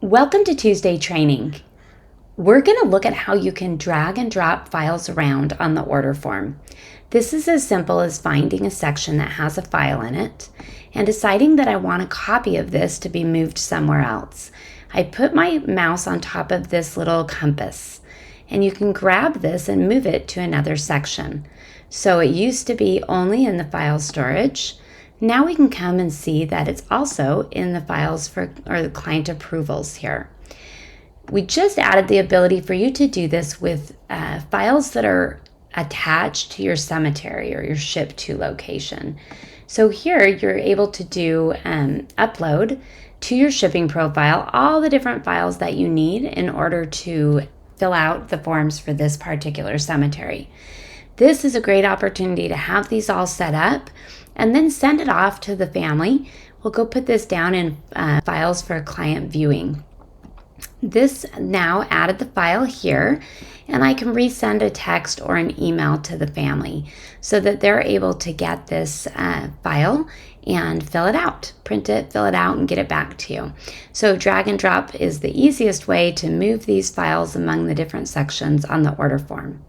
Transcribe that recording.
Welcome to Tuesday training. We're going to look at how you can drag and drop files around on the order form. This is as simple as finding a section that has a file in it and deciding that I want a copy of this to be moved somewhere else. I put my mouse on top of this little compass, and you can grab this and move it to another section. So it used to be only in the file storage. Now we can come and see that it's also in the files for the client approvals here. We just added the ability for you to do this with files that are attached to your cemetery or your ship to location. So here you're able to do upload to your shipping profile all the different files that you need in order to fill out the forms for this particular cemetery. This is a great opportunity to have these all set up and then send it off to the family. We'll go put this down in files for client viewing. This now added the file here, and I can resend a text or an email to the family so that they're able to get this file and fill it out, print it, fill it out, and get it back to you. So drag and drop is the easiest way to move these files among the different sections on the order form.